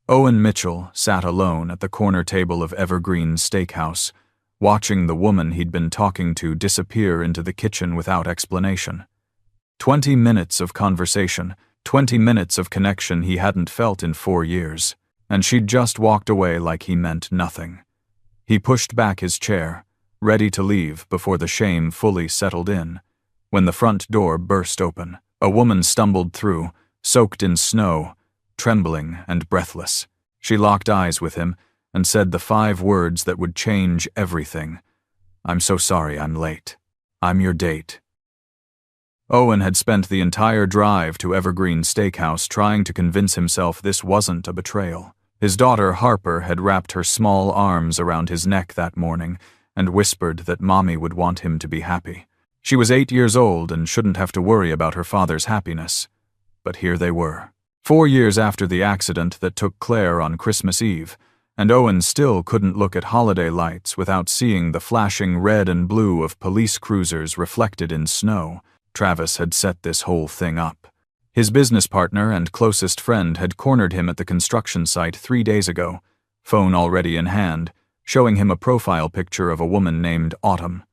Owen Mitchell sat alone at the corner table of Evergreen Steakhouse, watching the woman he'd been talking to disappear into the kitchen without explanation. 20 minutes of conversation, 20 minutes of connection he hadn't felt in 4 years, and she'd just walked away like he meant nothing. He pushed back his chair, ready to leave before the shame fully settled in, when the front door burst open. A woman stumbled through, soaked in snow, trembling and breathless. She locked eyes with him and said the 5 words that would change everything. "I'm so sorry I'm late. I'm your date." Owen had spent the entire drive to Evergreen Steakhouse trying to convince himself this wasn't a betrayal. His daughter Harper had wrapped her small arms around his neck that morning and whispered that Mommy would want him to be happy. She was 8 years old and shouldn't have to worry about her father's happiness. But here they were. 4 years after the accident that took Claire on Christmas Eve, and Owen still couldn't look at holiday lights without seeing the flashing red and blue of police cruisers reflected in snow. Travis had set this whole thing up. His business partner and closest friend had cornered him at the construction site 3 days ago, phone already in hand, showing him a profile picture of a woman named Autumn.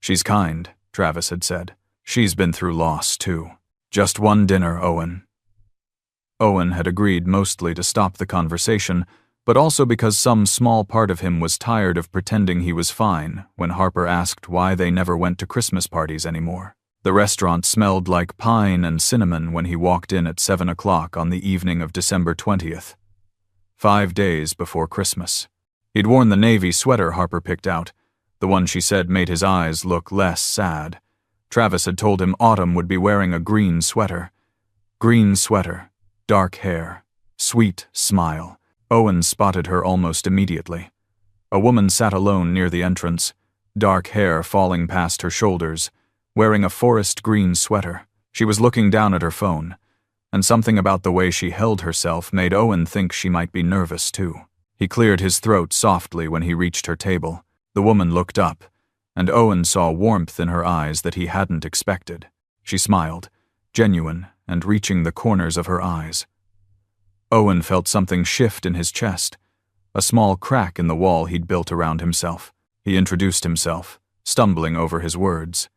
"She's kind," Travis had said. "She's been through loss, too. Just one dinner, Owen." Owen had agreed mostly to stop the conversation, but also because some small part of him was tired of pretending he was fine when Harper asked why they never went to Christmas parties anymore. The restaurant smelled like pine and cinnamon when he walked in at 7 o'clock on the evening of December 20th, 5 days before Christmas. He'd worn the navy sweater Harper picked out, the one she said made his eyes look less sad. Travis had told him Autumn would be wearing a green sweater. Green sweater, dark hair, sweet smile. Owen spotted her almost immediately. A woman sat alone near the entrance, dark hair falling past her shoulders, wearing a forest green sweater. She was looking down at her phone, and something about the way she held herself made Owen think she might be nervous too. He cleared his throat softly when he reached her table. The woman looked up, and Owen saw warmth in her eyes that he hadn't expected. She smiled, genuine and reaching the corners of her eyes. Owen felt something shift in his chest, a small crack in the wall he'd built around himself. He introduced himself, stumbling over his words.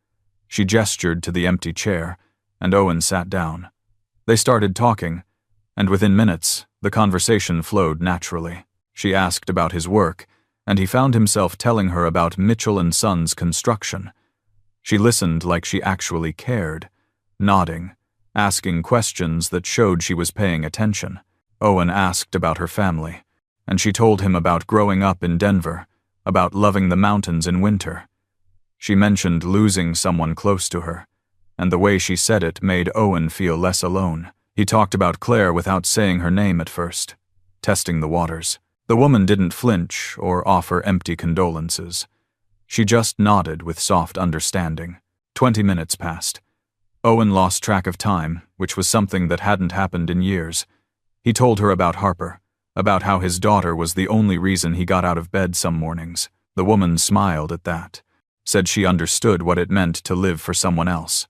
She gestured to the empty chair, and Owen sat down. They started talking, and within minutes, the conversation flowed naturally. She asked about his work, and he found himself telling her about Mitchell & Sons construction. She listened like she actually cared, nodding, asking questions that showed she was paying attention. Owen asked about her family, and she told him about growing up in Denver, about loving the mountains in winter. She mentioned losing someone close to her, and the way she said it made Owen feel less alone. He talked about Claire without saying her name at first, testing the waters. The woman didn't flinch or offer empty condolences. She just nodded with soft understanding. 20 minutes passed. Owen lost track of time, which was something that hadn't happened in years. He told her about Harper, about how his daughter was the only reason he got out of bed some mornings. The woman smiled at that, said she understood what it meant to live for someone else.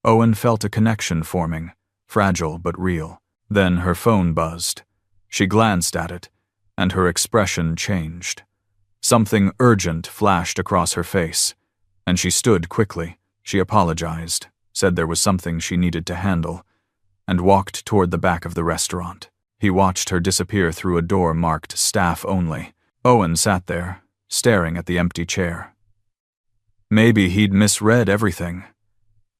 Owen felt a connection forming, fragile but real. Then her phone buzzed. She glanced at it, and her expression changed. Something urgent flashed across her face, and she stood quickly. She apologized, said there was something she needed to handle, and walked toward the back of the restaurant. He watched her disappear through a door marked "Staff Only." Owen sat there, staring at the empty chair. Maybe he'd misread everything.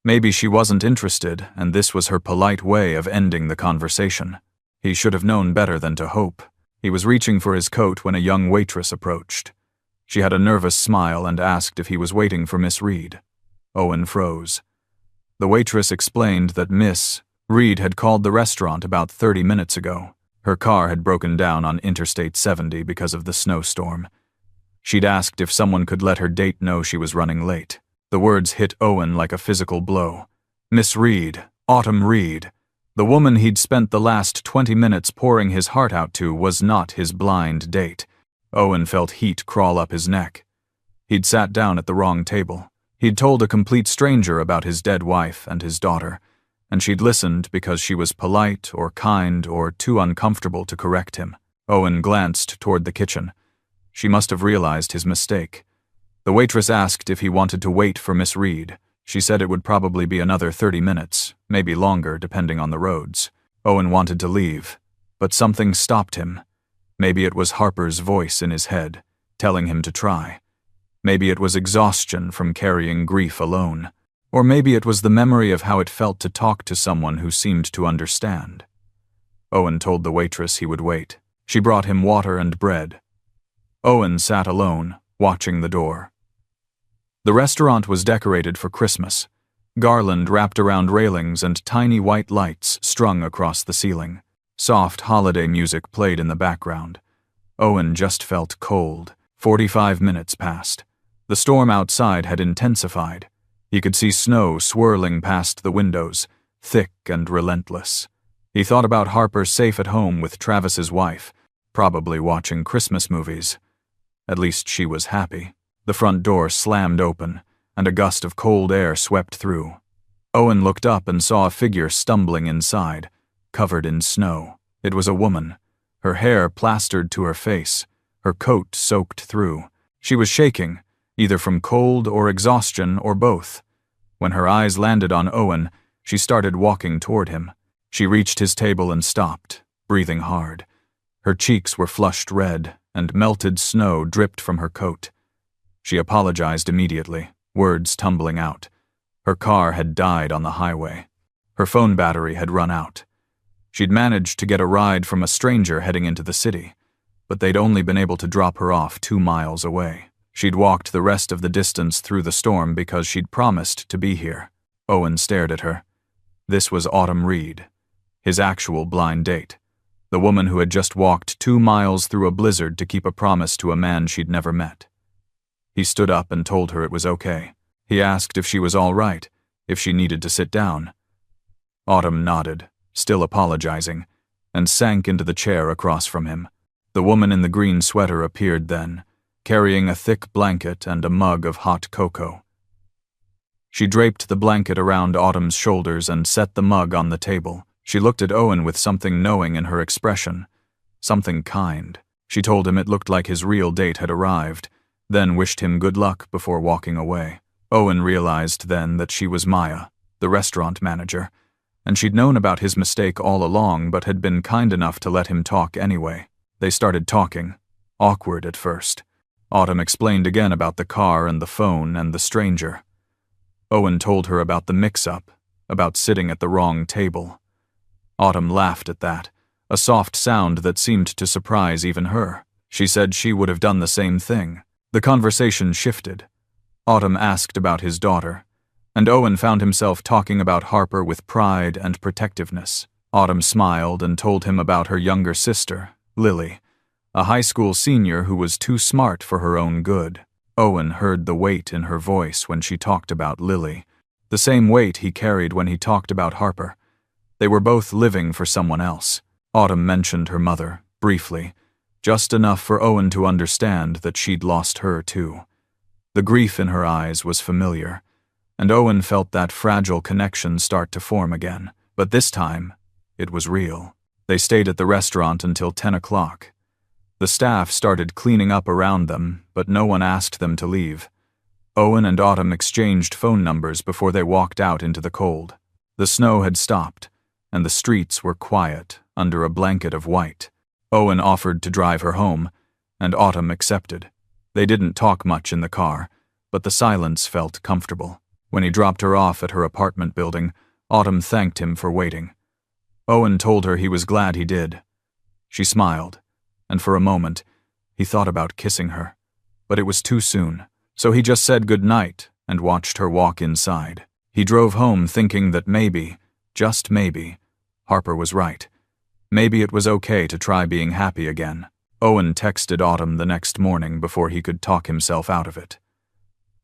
Maybe she wasn't interested, and this was her polite way of ending the conversation. He should have known better than to hope. He was reaching for his coat when a young waitress approached. She had a nervous smile and asked if he was waiting for Miss Reed. Owen froze. The waitress explained that Miss Reed had called the restaurant about 30 minutes ago. Her car had broken down on Interstate 70 because of the snowstorm. She'd asked if someone could let her date know she was running late. The words hit Owen like a physical blow. Miss Reed, Autumn Reed, the woman he'd spent the last 20 minutes pouring his heart out to, was not his blind date. Owen felt heat crawl up his neck. He'd sat down at the wrong table. He'd told a complete stranger about his dead wife and his daughter, and she'd listened because she was polite or kind or too uncomfortable to correct him. Owen glanced toward the kitchen. She must have realized his mistake. The waitress asked if he wanted to wait for Miss Reed. She said it would probably be another 30 minutes, maybe longer depending on the roads. Owen wanted to leave, but something stopped him. Maybe it was Harper's voice in his head, telling him to try. Maybe it was exhaustion from carrying grief alone. Or maybe it was the memory of how it felt to talk to someone who seemed to understand. Owen told the waitress he would wait. She brought him water and bread. Owen sat alone, watching the door. The restaurant was decorated for Christmas. Garland wrapped around railings and tiny white lights strung across the ceiling. Soft holiday music played in the background. Owen just felt cold. 45 minutes passed. The storm outside had intensified. He could see snow swirling past the windows, thick and relentless. He thought about Harper safe at home with Travis's wife, probably watching Christmas movies. At least she was happy. The front door slammed open, and a gust of cold air swept through. Owen looked up and saw a figure stumbling inside, covered in snow. It was a woman, her hair plastered to her face, her coat soaked through. She was shaking, either from cold or exhaustion or both. When her eyes landed on Owen, she started walking toward him. She reached his table and stopped, breathing hard. Her cheeks were flushed red, and melted snow dripped from her coat. She apologized immediately, words tumbling out. Her car had died on the highway. Her phone battery had run out. She'd managed to get a ride from a stranger heading into the city, but they'd only been able to drop her off 2 miles away. She'd walked the rest of the distance through the storm because she'd promised to be here. Owen stared at her. This was Autumn Reed, his actual blind date, the woman who had just walked 2 miles through a blizzard to keep a promise to a man she'd never met. He stood up and told her it was okay. He asked if she was all right, if she needed to sit down. Autumn nodded, still apologizing, and sank into the chair across from him. The woman in the green sweater appeared then, carrying a thick blanket and a mug of hot cocoa. She draped the blanket around Autumn's shoulders and set the mug on the table. She looked at Owen with something knowing in her expression, something kind. She told him it looked like his real date had arrived, then wished him good luck before walking away. Owen realized then that she was Maya, the restaurant manager, and she'd known about his mistake all along but had been kind enough to let him talk anyway. They started talking, awkward at first. Autumn explained again about the car and the phone and the stranger. Owen told her about the mix-up, about sitting at the wrong table. Autumn laughed at that, a soft sound that seemed to surprise even her. She said she would have done the same thing. The conversation shifted. Autumn asked about his daughter, and Owen found himself talking about Harper with pride and protectiveness. Autumn smiled and told him about her younger sister, Lily, a high school senior who was too smart for her own good. Owen heard the weight in her voice when she talked about Lily, the same weight he carried when he talked about Harper. They were both living for someone else. Autumn mentioned her mother, briefly, just enough for Owen to understand that she'd lost her too. The grief in her eyes was familiar, and Owen felt that fragile connection start to form again. But this time, it was real. They stayed at the restaurant until 10 o'clock. The staff started cleaning up around them, but no one asked them to leave. Owen and Autumn exchanged phone numbers before they walked out into the cold. The snow had stopped, and the streets were quiet under a blanket of white. Owen offered to drive her home, and Autumn accepted. They didn't talk much in the car, but the silence felt comfortable. When he dropped her off at her apartment building, Autumn thanked him for waiting. Owen told her he was glad he did. She smiled, and for a moment, he thought about kissing her. But it was too soon, so he just said good night and watched her walk inside. He drove home thinking that maybe, just maybe, Harper was right. Maybe it was okay to try being happy again. Owen texted Autumn the next morning before he could talk himself out of it.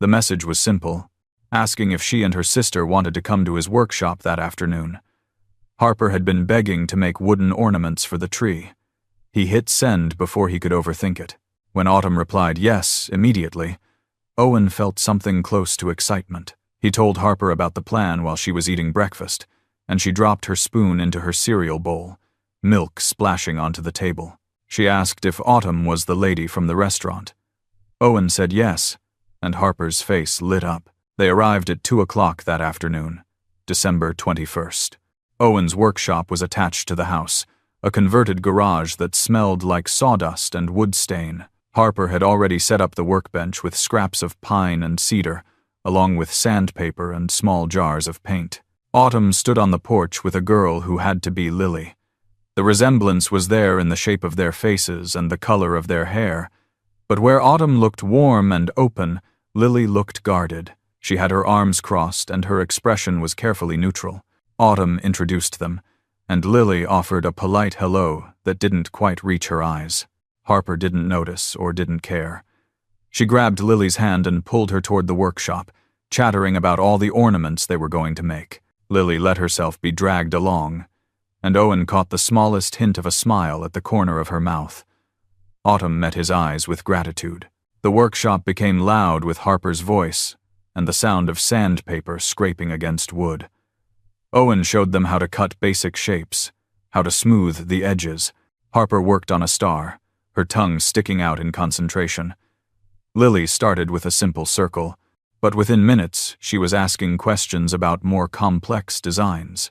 The message was simple, asking if she and her sister wanted to come to his workshop that afternoon. Harper had been begging to make wooden ornaments for the tree. He hit send before he could overthink it. When Autumn replied yes immediately, Owen felt something close to excitement. He told Harper about the plan while she was eating breakfast, and she dropped her spoon into her cereal bowl, milk splashing onto the table. She asked if Autumn was the lady from the restaurant. Owen said yes, and Harper's face lit up. They arrived at 2 o'clock that afternoon, December 21st. Owen's workshop was attached to the house, a converted garage that smelled like sawdust and wood stain. Harper had already set up the workbench with scraps of pine and cedar, along with sandpaper and small jars of paint. Autumn stood on the porch with a girl who had to be Lily. The resemblance was there in the shape of their faces and the color of their hair, but where Autumn looked warm and open, Lily looked guarded. She had her arms crossed and her expression was carefully neutral. Autumn introduced them, and Lily offered a polite hello that didn't quite reach her eyes. Harper didn't notice or didn't care. She grabbed Lily's hand and pulled her toward the workshop, chattering about all the ornaments they were going to make. Lily let herself be dragged along, and Owen caught the smallest hint of a smile at the corner of her mouth. Autumn met his eyes with gratitude. The workshop became loud with Harper's voice and the sound of sandpaper scraping against wood. Owen showed them how to cut basic shapes, how to smooth the edges. Harper worked on a star, her tongue sticking out in concentration. Lily started with a simple circle, but within minutes she was asking questions about more complex designs.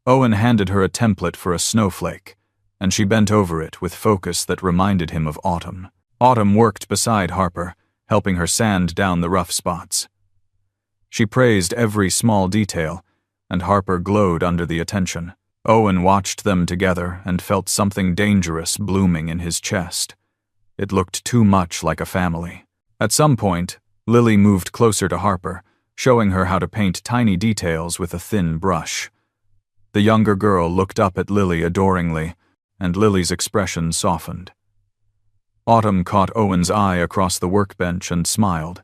Owen handed her a template for a snowflake, and she bent over it with focus that reminded him of Autumn. Autumn worked beside Harper, helping her sand down the rough spots. She praised every small detail, and Harper glowed under the attention. Owen watched them together and felt something dangerous blooming in his chest. It looked too much like a family. At some point, Lily moved closer to Harper, showing her how to paint tiny details with a thin brush. The younger girl looked up at Lily adoringly, and Lily's expression softened. Autumn caught Owen's eye across the workbench and smiled,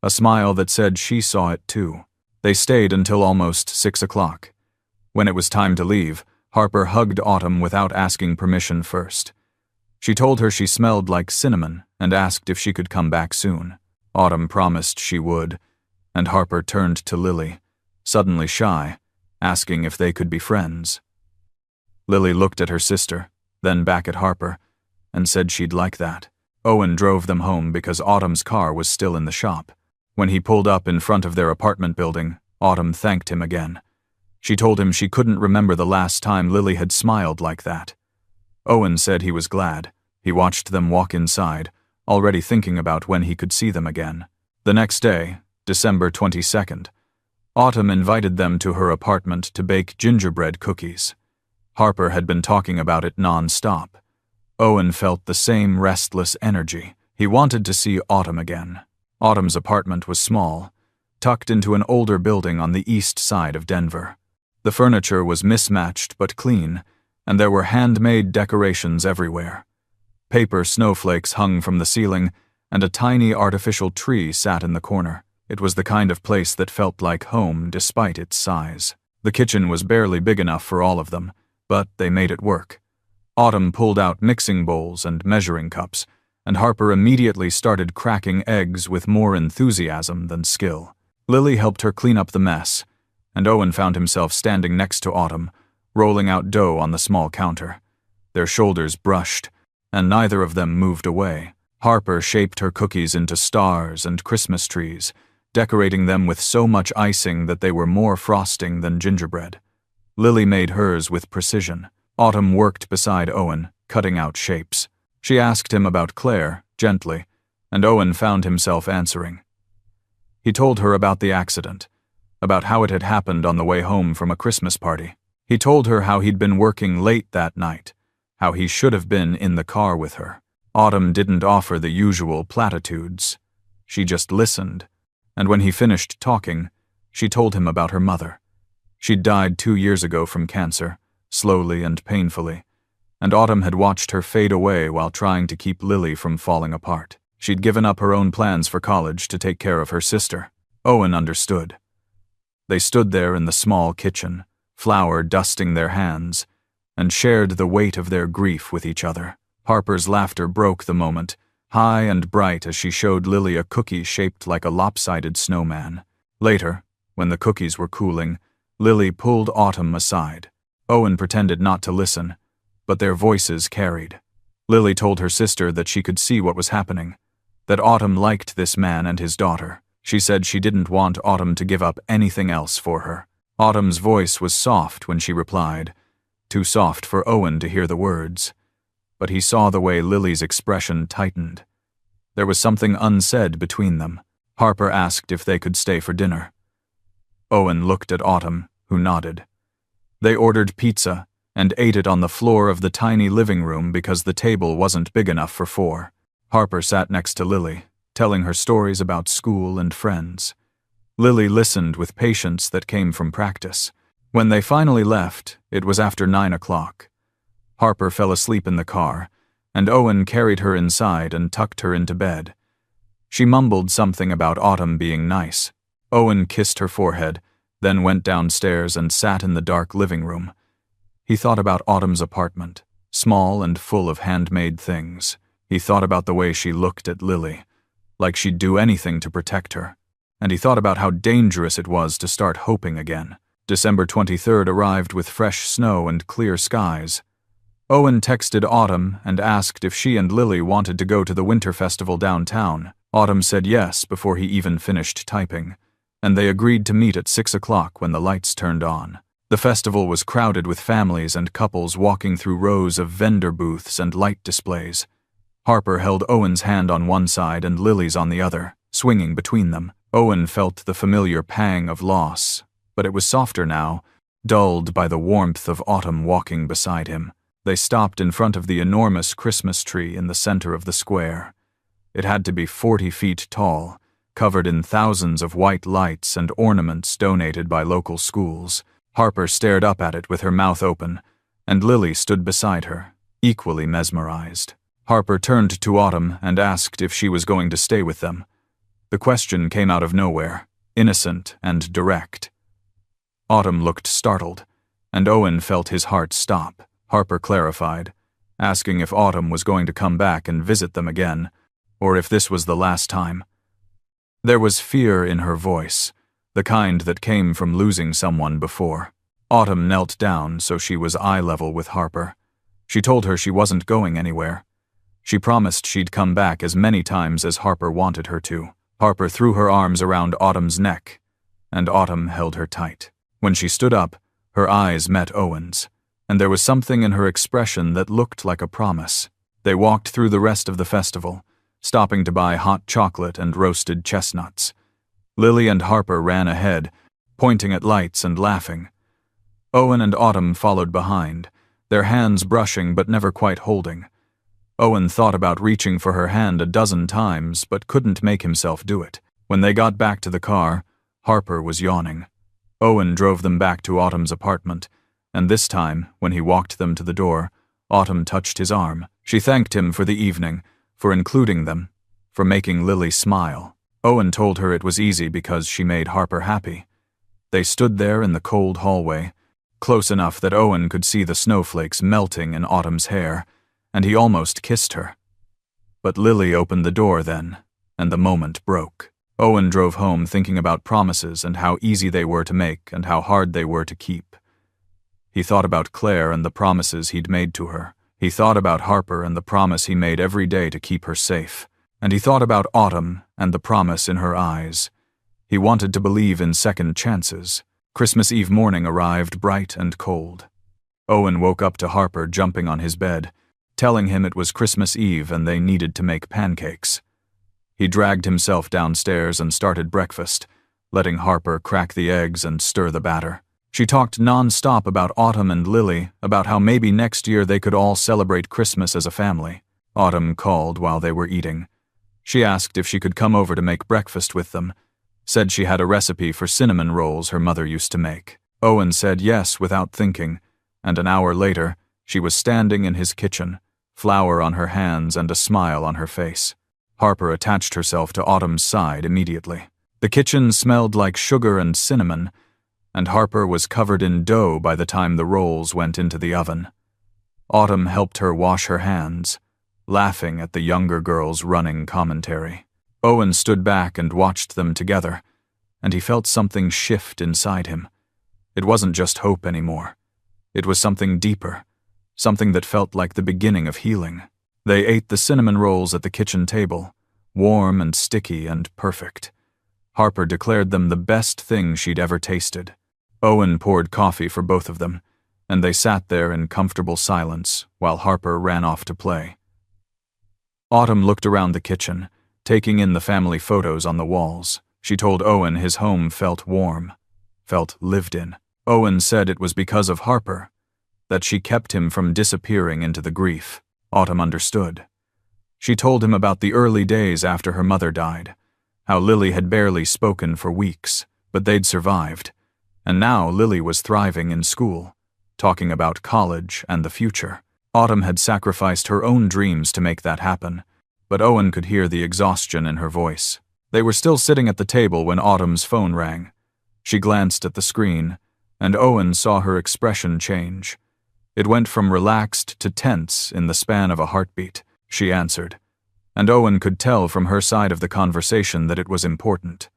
a smile that said she saw it too. They stayed until almost 6 o'clock. When it was time to leave, Harper hugged Autumn without asking permission first. She told her she smelled like cinnamon and asked if she could come back soon. Autumn promised she would, and Harper turned to Lily, suddenly shy, asking if they could be friends. Lily looked at her sister, then back at Harper, and said she'd like that. Owen drove them home because Autumn's car was still in the shop. When he pulled up in front of their apartment building, Autumn thanked him again. She told him she couldn't remember the last time Lily had smiled like that. Owen said he was glad. He watched them walk inside, already thinking about when he could see them again. The next day, December 22nd, Autumn invited them to her apartment to bake gingerbread cookies. Harper had been talking about it non-stop. Owen felt the same restless energy. He wanted to see Autumn again. Autumn's apartment was small, tucked into an older building on the east side of Denver. The furniture was mismatched but clean, and there were handmade decorations everywhere. Paper snowflakes hung from the ceiling, and a tiny artificial tree sat in the corner. It was the kind of place that felt like home despite its size. The kitchen was barely big enough for all of them, but they made it work. Autumn pulled out mixing bowls and measuring cups, and Harper immediately started cracking eggs with more enthusiasm than skill. Lily helped her clean up the mess, and Owen found himself standing next to Autumn, rolling out dough on the small counter. Their shoulders brushed, and neither of them moved away. Harper shaped her cookies into stars and Christmas trees, decorating them with so much icing that they were more frosting than gingerbread. Lily made hers with precision. Autumn worked beside Owen, cutting out shapes. She asked him about Claire, gently, and Owen found himself answering. He told her about the accident, about how it had happened on the way home from a Christmas party. He told her how he'd been working late that night, how he should have been in the car with her. Autumn didn't offer the usual platitudes. She just listened, and when he finished talking, she told him about her mother. She'd died 2 years ago from cancer, slowly and painfully, and Autumn had watched her fade away while trying to keep Lily from falling apart. She'd given up her own plans for college to take care of her sister. Owen understood. They stood there in the small kitchen, flour dusting their hands, and shared the weight of their grief with each other. Harper's laughter broke the moment, high and bright as she showed Lily a cookie shaped like a lopsided snowman. Later, when the cookies were cooling, Lily pulled Autumn aside. Owen pretended not to listen, but their voices carried. Lily told her sister that she could see what was happening, that Autumn liked this man and his daughter. She said she didn't want Autumn to give up anything else for her. Autumn's voice was soft when she replied, too soft for Owen to hear the words, but he saw the way Lily's expression tightened. There was something unsaid between them. Harper asked if they could stay for dinner. Owen looked at Autumn, who nodded. They ordered pizza and ate it on the floor of the tiny living room because the table wasn't big enough for 4. Harper sat next to Lily, telling her stories about school and friends. Lily listened with patience that came from practice. When they finally left, it was after 9 o'clock. Harper fell asleep in the car, and Owen carried her inside and tucked her into bed. She mumbled something about Autumn being nice. Owen kissed her forehead, then went downstairs and sat in the dark living room. He thought about Autumn's apartment, small and full of handmade things. He thought about the way she looked at Lily, like she'd do anything to protect her. And he thought about how dangerous it was to start hoping again. December 23rd arrived with fresh snow and clear skies. Owen texted Autumn and asked if she and Lily wanted to go to the winter festival downtown. Autumn said yes before he even finished typing, and they agreed to meet at 6 o'clock when the lights turned on. The festival was crowded with families and couples walking through rows of vendor booths and light displays. Harper held Owen's hand on one side and Lily's on the other, swinging between them. Owen felt the familiar pang of loss, but it was softer now, dulled by the warmth of Autumn walking beside him. They stopped in front of the enormous Christmas tree in the center of the square. It had to be 40 feet tall, covered in thousands of white lights and ornaments donated by local schools. Harper stared up at it with her mouth open, and Lily stood beside her, equally mesmerized. Harper turned to Autumn and asked if she was going to stay with them. The question came out of nowhere, innocent and direct. Autumn looked startled, and Owen felt his heart stop. Harper clarified, asking if Autumn was going to come back and visit them again, or if this was the last time. There was fear in her voice, the kind that came from losing someone before. Autumn knelt down so she was eye level with Harper. She told her she wasn't going anywhere. She promised she'd come back as many times as Harper wanted her to. Harper threw her arms around Autumn's neck, and Autumn held her tight. When she stood up, her eyes met Owen's, and there was something in her expression that looked like a promise. They walked through the rest of the festival, stopping to buy hot chocolate and roasted chestnuts. Lily and Harper ran ahead, pointing at lights and laughing. Owen and Autumn followed behind, their hands brushing but never quite holding. Owen thought about reaching for her hand a dozen times, but couldn't make himself do it. When they got back to the car, Harper was yawning. Owen drove them back to Autumn's apartment, and this time, when he walked them to the door, Autumn touched his arm. She thanked him for the evening, for including them, for making Lily smile. Owen told her it was easy because she made Harper happy. They stood there in the cold hallway, close enough that Owen could see the snowflakes melting in Autumn's hair, and he almost kissed her. But Lily opened the door then, and the moment broke. Owen drove home thinking about promises and how easy they were to make and how hard they were to keep. He thought about Claire and the promises he'd made to her. He thought about Harper and the promise he made every day to keep her safe. And he thought about Autumn and the promise in her eyes. He wanted to believe in second chances. Christmas Eve morning arrived bright and cold. Owen woke up to Harper jumping on his bed, telling him it was Christmas Eve and they needed to make pancakes. He dragged himself downstairs and started breakfast, letting Harper crack the eggs and stir the batter. She talked non-stop about Autumn and Lily, about how maybe next year they could all celebrate Christmas as a family. Autumn called while they were eating. She asked if she could come over to make breakfast with them, said she had a recipe for cinnamon rolls her mother used to make. Owen said yes without thinking, and an hour later, she was standing in his kitchen, flour on her hands and a smile on her face. Harper attached herself to Autumn's side immediately. The kitchen smelled like sugar and cinnamon, and Harper was covered in dough by the time the rolls went into the oven. Autumn helped her wash her hands, laughing at the younger girl's running commentary. Owen stood back and watched them together, and he felt something shift inside him. It wasn't just hope anymore. It was something deeper, something that felt like the beginning of healing. They ate the cinnamon rolls at the kitchen table, warm and sticky and perfect. Harper declared them the best thing she'd ever tasted. Owen poured coffee for both of them, and they sat there in comfortable silence while Harper ran off to play. Autumn looked around the kitchen, taking in the family photos on the walls. She told Owen his home felt warm, felt lived in. Owen said it was because of Harper, that she kept him from disappearing into the grief. Autumn understood. She told him about the early days after her mother died, how Lily had barely spoken for weeks, but they'd survived, and now Lily was thriving in school, talking about college and the future. Autumn had sacrificed her own dreams to make that happen, but Owen could hear the exhaustion in her voice. They were still sitting at the table when Autumn's phone rang. She glanced at the screen, and Owen saw her expression change. It went from relaxed to tense in the span of a heartbeat. She answered, and Owen could tell from her side of the conversation that it was important.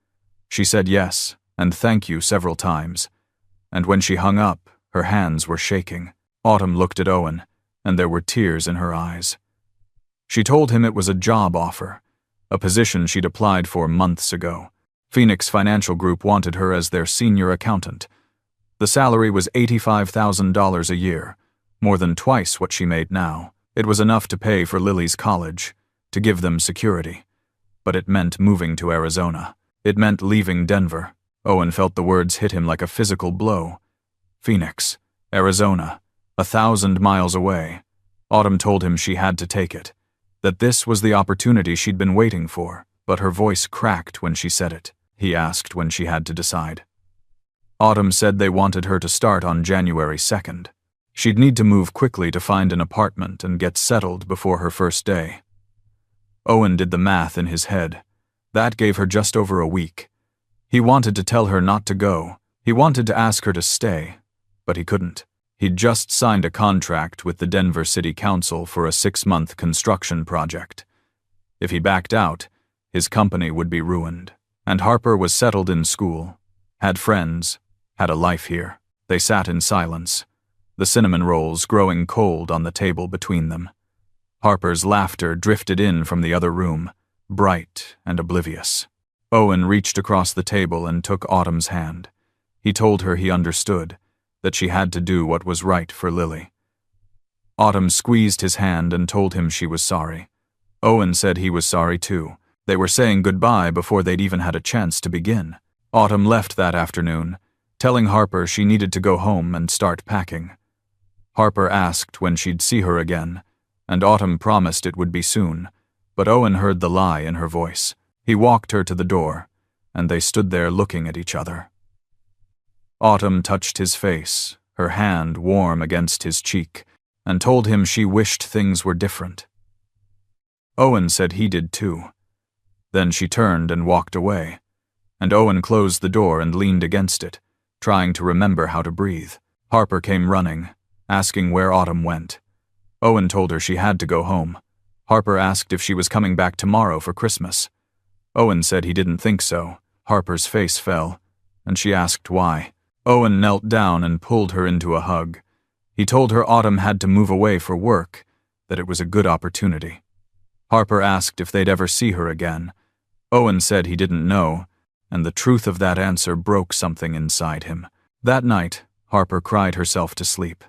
She said yes and thank you several times, and when she hung up, her hands were shaking. Autumn looked at Owen, and there were tears in her eyes. She told him it was a job offer, a position she'd applied for months ago. Phoenix Financial Group wanted her as their senior accountant. The salary was $85,000 a year, more than twice what she made now. It was enough to pay for Lily's college, to give them security. But it meant moving to Arizona. It meant leaving Denver. Owen felt the words hit him like a physical blow. Phoenix, Arizona, 1,000 miles away. Autumn told him she had to take it, that this was the opportunity she'd been waiting for, but her voice cracked when she said it. He asked when she had to decide. Autumn said they wanted her to start on January 2nd. She'd need to move quickly to find an apartment and get settled before her first day. Owen did the math in his head. That gave her just over a week. He wanted to tell her not to go. He wanted to ask her to stay, but he couldn't. He'd just signed a contract with the Denver City Council for a 6-month construction project. If he backed out, his company would be ruined. And Harper was settled in school, had friends, had a life here. They sat in silence, the cinnamon rolls growing cold on the table between them. Harper's laughter drifted in from the other room, bright and oblivious. Owen reached across the table and took Autumn's hand. He told her he understood, that she had to do what was right for Lily. Autumn squeezed his hand and told him she was sorry. Owen said he was sorry too. They were saying goodbye before they'd even had a chance to begin. Autumn left that afternoon, telling Harper she needed to go home and start packing. Harper asked when she'd see her again, and Autumn promised it would be soon, but Owen heard the lie in her voice. He walked her to the door, and they stood there looking at each other. Autumn touched his face, her hand warm against his cheek, and told him she wished things were different. Owen said he did too. Then she turned and walked away, and Owen closed the door and leaned against it, trying to remember how to breathe. Harper came running, asking where Autumn went. Owen told her she had to go home. Harper asked if she was coming back tomorrow for Christmas. Owen said he didn't think so. Harper's face fell, and she asked why. Owen knelt down and pulled her into a hug. He told her Autumn had to move away for work, that it was a good opportunity. Harper asked if they'd ever see her again. Owen said he didn't know, and the truth of that answer broke something inside him. That night, Harper cried herself to sleep.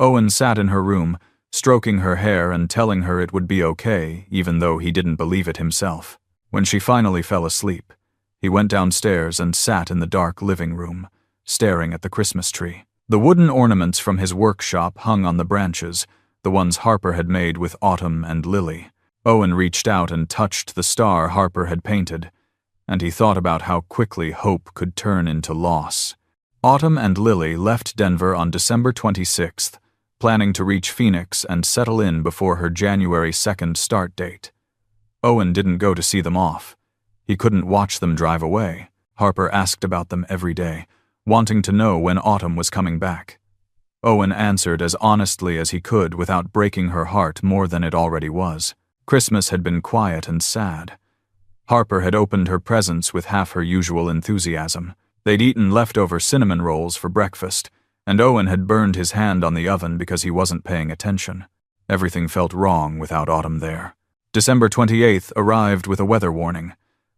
Owen sat in her room, stroking her hair and telling her it would be okay, even though he didn't believe it himself. When she finally fell asleep, he went downstairs and sat in the dark living room, staring at the Christmas tree. The wooden ornaments from his workshop hung on the branches, the ones Harper had made with Autumn and Lily. Owen reached out and touched the star Harper had painted, and he thought about how quickly hope could turn into loss. Autumn and Lily left Denver on December 26th, planning to reach Phoenix and settle in before her January 2nd start date. Owen didn't go to see them off. He couldn't watch them drive away. Harper asked about them every day, wanting to know when Autumn was coming back. Owen answered as honestly as he could without breaking her heart more than it already was. Christmas had been quiet and sad. Harper had opened her presents with half her usual enthusiasm. They'd eaten leftover cinnamon rolls for breakfast, and Owen had burned his hand on the oven because he wasn't paying attention. Everything felt wrong without Autumn there. December 28th arrived with a weather warning.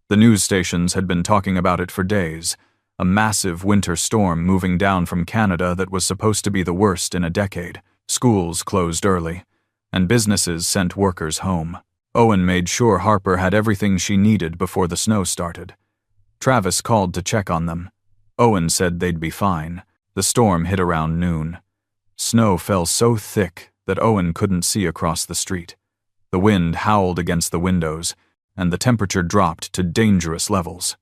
The news stations had been talking about it for days. A massive winter storm moving down from Canada that was supposed to be the worst in a decade. Schools closed early, and businesses sent workers home. Owen made sure Harper had everything she needed before the snow started. Travis called to check on them. Owen said they'd be fine. The storm hit around noon. Snow fell so thick that Owen couldn't see across the street. The wind howled against the windows, and the temperature dropped to dangerous levels.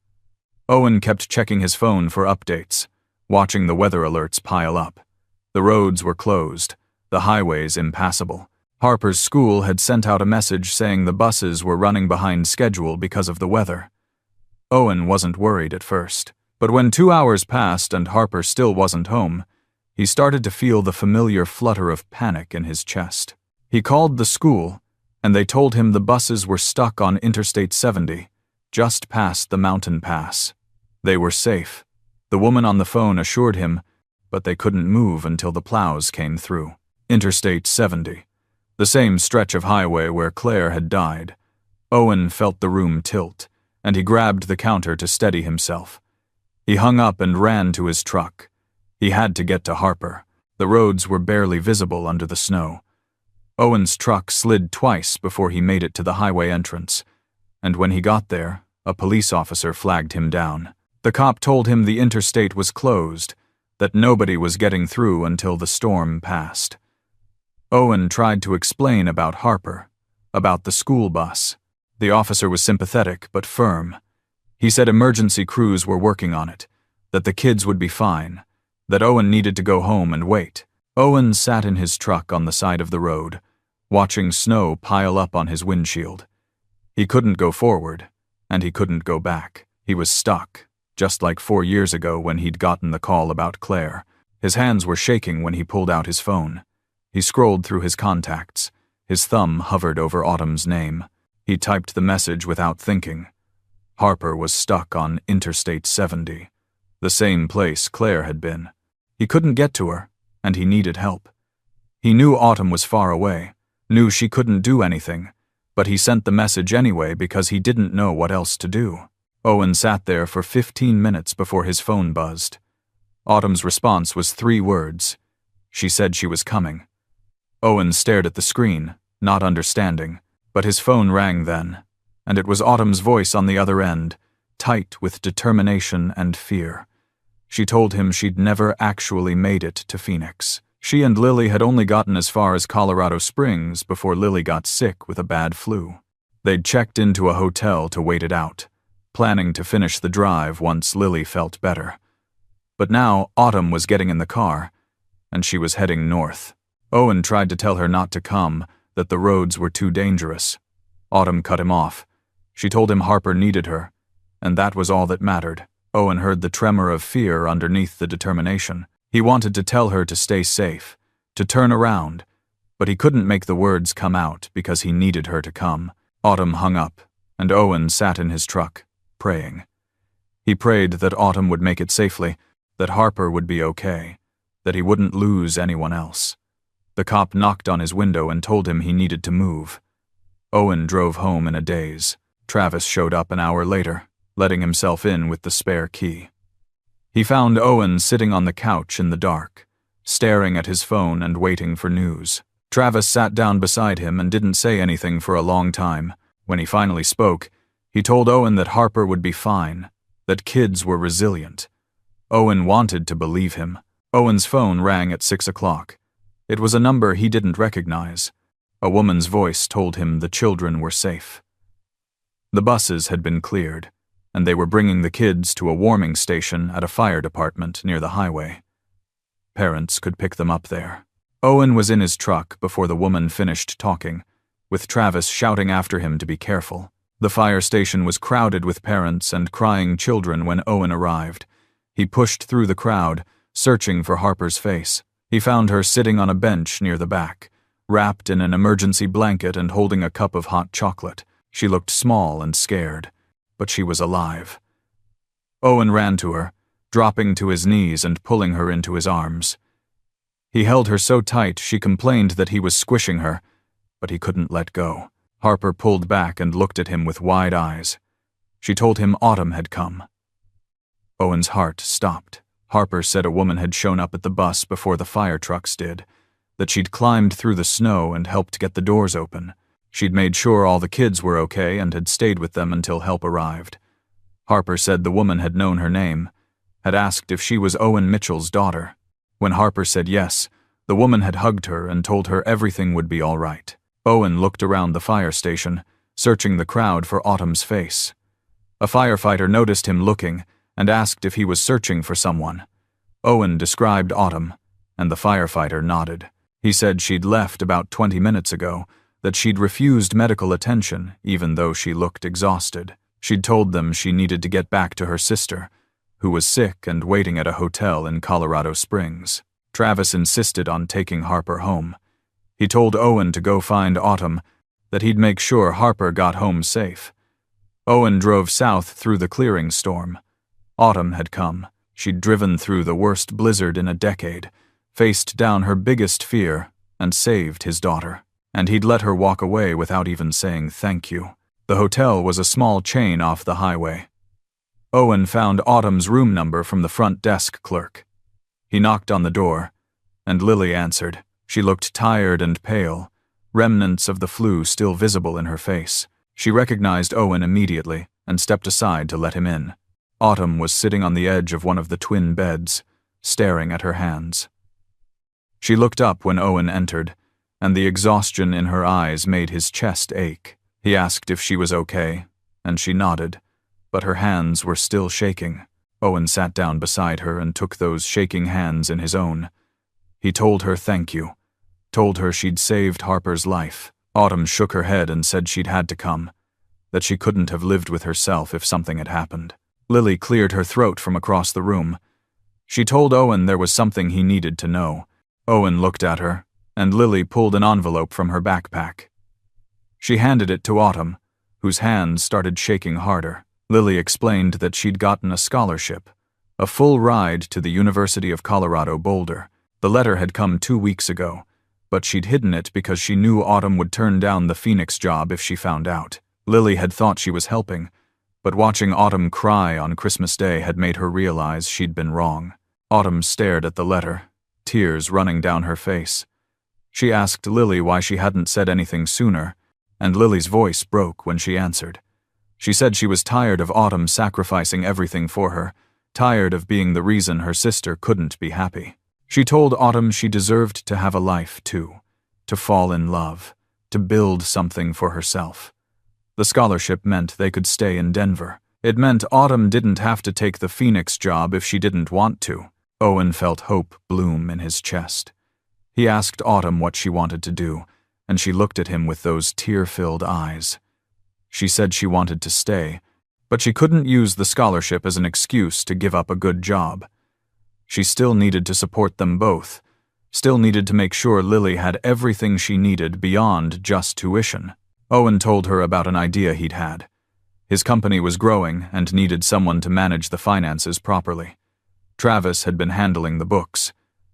Owen kept checking his phone for updates, watching the weather alerts pile up. The roads were closed, the highways impassable. Harper's school had sent out a message saying the buses were running behind schedule because of the weather. Owen wasn't worried at first, but when 2 hours passed and Harper still wasn't home, he started to feel the familiar flutter of panic in his chest. He called the school, and they told him the buses were stuck on Interstate 70, just past the mountain pass. They were safe. The woman on the phone assured him, but they couldn't move until the plows came through. Interstate 70, the same stretch of highway where Claire had died. Owen felt the room tilt, and he grabbed the counter to steady himself. He hung up and ran to his truck. He had to get to Harper. The roads were barely visible under the snow. Owen's truck slid twice before he made it to the highway entrance, and when he got there, a police officer flagged him down. The cop told him the interstate was closed, that nobody was getting through until the storm passed. Owen tried to explain about Harper, about the school bus. The officer was sympathetic but firm. He said emergency crews were working on it, that the kids would be fine, that Owen needed to go home and wait. Owen sat in his truck on the side of the road, watching snow pile up on his windshield. He couldn't go forward, and he couldn't go back. He was stuck, just like 4 years ago when he'd gotten the call about Claire. His hands were shaking when he pulled out his phone. He scrolled through his contacts. His thumb hovered over Autumn's name. He typed the message without thinking. Harper was stuck on Interstate 70, the same place Claire had been. He couldn't get to her, and he needed help. He knew Autumn was far away, knew she couldn't do anything, but he sent the message anyway because he didn't know what else to do. Owen sat there for 15 minutes before his phone buzzed. Autumn's response was 3 words. She said she was coming. Owen stared at the screen, not understanding, but his phone rang then, and it was Autumn's voice on the other end, tight with determination and fear. She told him she'd never actually made it to Phoenix. She and Lily had only gotten as far as Colorado Springs before Lily got sick with a bad flu. They'd checked into a hotel to wait it out, planning to finish the drive once Lily felt better. But now Autumn was getting in the car, and she was heading north. Owen tried to tell her not to come, that the roads were too dangerous. Autumn cut him off. She told him Harper needed her, and that was all that mattered. Owen heard the tremor of fear underneath the determination. He wanted to tell her to stay safe, to turn around, but he couldn't make the words come out because he needed her to come. Autumn hung up, and Owen sat in his truck, praying. He prayed that Autumn would make it safely, that Harper would be okay, that he wouldn't lose anyone else. The cop knocked on his window and told him he needed to move. Owen drove home in a daze. Travis showed up an hour later, letting himself in with the spare key. He found Owen sitting on the couch in the dark, staring at his phone and waiting for news. Travis sat down beside him and didn't say anything for a long time. When he finally spoke, he told Owen that Harper would be fine, that kids were resilient. Owen wanted to believe him. Owen's phone rang at 6 o'clock. It was a number he didn't recognize. A woman's voice told him the children were safe. The buses had been cleared, and they were bringing the kids to a warming station at a fire department near the highway. Parents could pick them up there. Owen was in his truck before the woman finished talking, with Travis shouting after him to be careful. The fire station was crowded with parents and crying children when Owen arrived. He pushed through the crowd, searching for Harper's face. He found her sitting on a bench near the back, wrapped in an emergency blanket and holding a cup of hot chocolate. She looked small and scared, but she was alive. Owen ran to her, dropping to his knees and pulling her into his arms. He held her so tight she complained that he was squishing her, but he couldn't let go. Harper pulled back and looked at him with wide eyes. She told him autumn had come. Owen's heart stopped. Harper said a woman had shown up at the bus before the fire trucks did, that she'd climbed through the snow and helped get the doors open. She'd made sure all the kids were okay and had stayed with them until help arrived. Harper said the woman had known her name, had asked if she was Owen Mitchell's daughter. When Harper said yes, the woman had hugged her and told her everything would be all right. Owen looked around the fire station, searching the crowd for Autumn's face. A firefighter noticed him looking and asked if he was searching for someone. Owen described Autumn, and the firefighter nodded. He said she'd left about 20 minutes ago, that she'd refused medical attention even though she looked exhausted. She'd told them she needed to get back to her sister, who was sick and waiting at a hotel in Colorado Springs. Travis insisted on taking Harper home. He told Owen to go find Autumn, that he'd make sure Harper got home safe. Owen drove south through the clearing storm. Autumn had come. She'd driven through the worst blizzard in a decade, faced down her biggest fear, and saved his daughter. And he'd let her walk away without even saying thank you. The hotel was a small chain off the highway. Owen found Autumn's room number from the front desk clerk. He knocked on the door, and Lily answered. She looked tired and pale, remnants of the flu still visible in her face. She recognized Owen immediately and stepped aside to let him in. Autumn was sitting on the edge of one of the twin beds, staring at her hands. She looked up when Owen entered, and the exhaustion in her eyes made his chest ache. He asked if she was okay, and she nodded, but her hands were still shaking. Owen sat down beside her and took those shaking hands in his own. He told her thank you, told her she'd saved Harper's life. Autumn shook her head and said she'd had to come, that she couldn't have lived with herself if something had happened. Lily cleared her throat from across the room. She told Owen there was something he needed to know. Owen looked at her, and Lily pulled an envelope from her backpack. She handed it to Autumn, whose hands started shaking harder. Lily explained that she'd gotten a scholarship, a full ride to the University of Colorado Boulder. The letter had come 2 weeks ago, but she'd hidden it because she knew Autumn would turn down the Phoenix job if she found out. Lily had thought she was helping, but watching Autumn cry on Christmas Day had made her realize she'd been wrong. Autumn stared at the letter, tears running down her face. She asked Lily why she hadn't said anything sooner, and Lily's voice broke when she answered. She said she was tired of Autumn sacrificing everything for her, tired of being the reason her sister couldn't be happy. She told Autumn she deserved to have a life, too, to fall in love, to build something for herself. The scholarship meant they could stay in Denver. It meant Autumn didn't have to take the Phoenix job if she didn't want to. Owen felt hope bloom in his chest. He asked Autumn what she wanted to do, and she looked at him with those tear-filled eyes. She said she wanted to stay, but she couldn't use the scholarship as an excuse to give up a good job. She still needed to support them both, still needed to make sure Lily had everything she needed beyond just tuition. Owen told her about an idea he'd had. His company was growing and needed someone to manage the finances properly. Travis had been handling the books,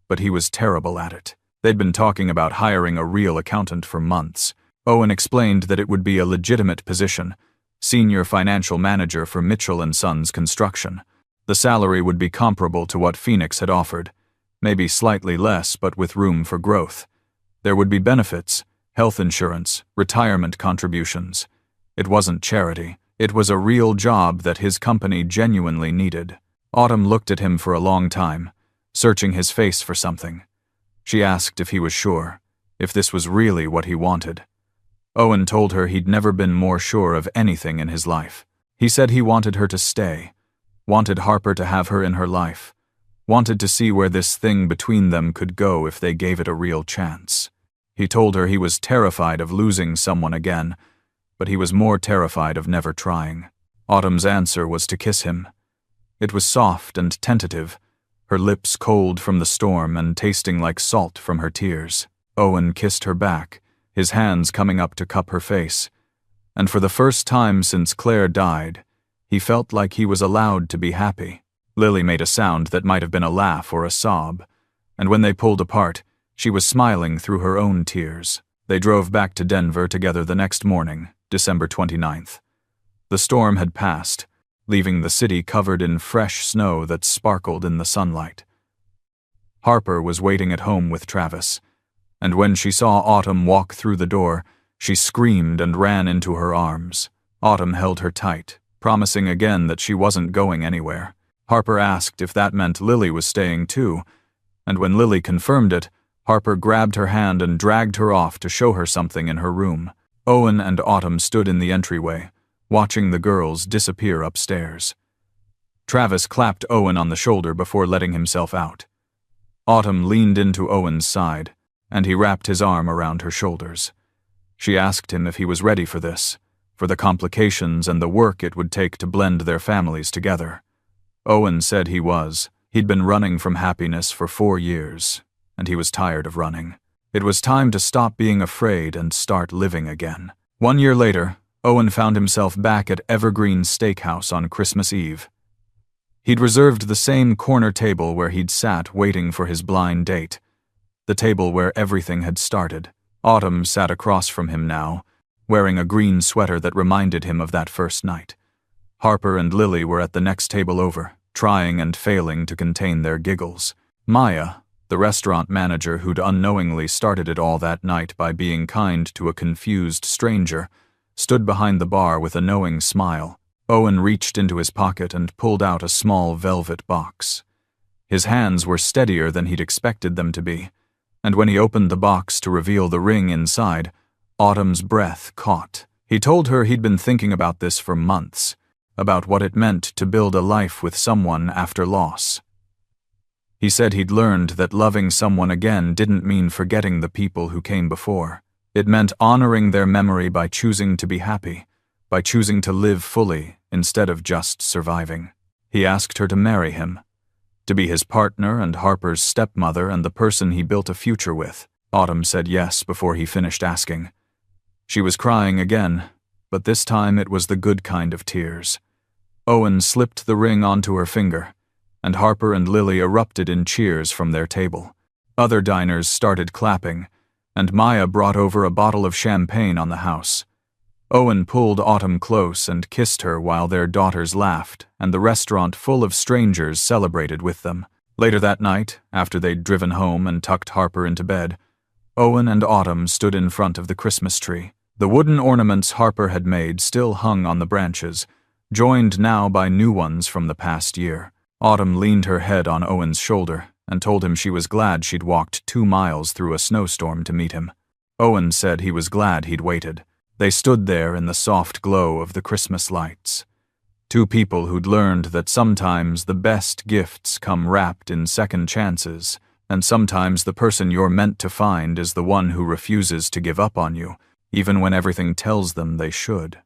but he was terrible at it. They'd been talking about hiring a real accountant for months. Owen explained that it would be a legitimate position, senior financial manager for Mitchell & Sons Construction. The salary would be comparable to what Phoenix had offered, maybe slightly less but with room for growth. There would be benefits, health insurance, retirement contributions. It wasn't charity. It was a real job that his company genuinely needed. Autumn looked at him for a long time, searching his face for something. She asked if he was sure, if this was really what he wanted. Owen told her he'd never been more sure of anything in his life. He said he wanted her to stay, wanted Harper to have her in her life, wanted to see where this thing between them could go if they gave it a real chance. He told her he was terrified of losing someone again, but he was more terrified of never trying. Autumn's answer was to kiss him. It was soft and tentative, her lips cold from the storm and tasting like salt from her tears. Owen kissed her back, his hands coming up to cup her face, and for the first time since Claire died, he felt like he was allowed to be happy. Lily made a sound that might have been a laugh or a sob, and when they pulled apart, she was smiling through her own tears. They drove back to Denver together the next morning, December 29th. The storm had passed, leaving the city covered in fresh snow that sparkled in the sunlight. Harper was waiting at home with Travis, and when she saw Autumn walk through the door, she screamed and ran into her arms. Autumn held her tight, promising again that she wasn't going anywhere. Harper asked if that meant Lily was staying too, and when Lily confirmed it, Harper grabbed her hand and dragged her off to show her something in her room. Owen and Autumn stood in the entryway, watching the girls disappear upstairs. Travis clapped Owen on the shoulder before letting himself out. Autumn leaned into Owen's side, and he wrapped his arm around her shoulders. She asked him if he was ready for this, for the complications and the work it would take to blend their families together. Owen said he was. He'd been running from happiness for 4 years, and he was tired of running. It was time to stop being afraid and start living again. 1 year later, Owen found himself back at Evergreen Steakhouse on Christmas Eve. He'd reserved the same corner table where he'd sat waiting for his blind date, the table where everything had started. Autumn sat across from him now, wearing a green sweater that reminded him of that first night. Harper and Lily were at the next table over, trying and failing to contain their giggles. Maya, the restaurant manager who'd unknowingly started it all that night by being kind to a confused stranger, stood behind the bar with a knowing smile. Owen reached into his pocket and pulled out a small velvet box. His hands were steadier than he'd expected them to be, and when he opened the box to reveal the ring inside, Autumn's breath caught. He told her he'd been thinking about this for months, about what it meant to build a life with someone after loss. He said he'd learned that loving someone again didn't mean forgetting the people who came before. It meant honoring their memory by choosing to be happy, by choosing to live fully instead of just surviving. He asked her to marry him, to be his partner and Harper's stepmother and the person he built a future with. Autumn said yes before he finished asking. She was crying again, but this time it was the good kind of tears. Owen slipped the ring onto her finger, and Harper and Lily erupted in cheers from their table. Other diners started clapping, and Maya brought over a bottle of champagne on the house. Owen pulled Autumn close and kissed her while their daughters laughed, and the restaurant full of strangers celebrated with them. Later that night, after they'd driven home and tucked Harper into bed, Owen and Autumn stood in front of the Christmas tree. The wooden ornaments Harper had made still hung on the branches, joined now by new ones from the past year. Autumn leaned her head on Owen's shoulder and told him she was glad she'd walked 2 miles through a snowstorm to meet him. Owen said he was glad he'd waited. They stood there in the soft glow of the Christmas lights. 2 people who'd learned that sometimes the best gifts come wrapped in second chances, and sometimes the person you're meant to find is the one who refuses to give up on you, even when everything tells them they should.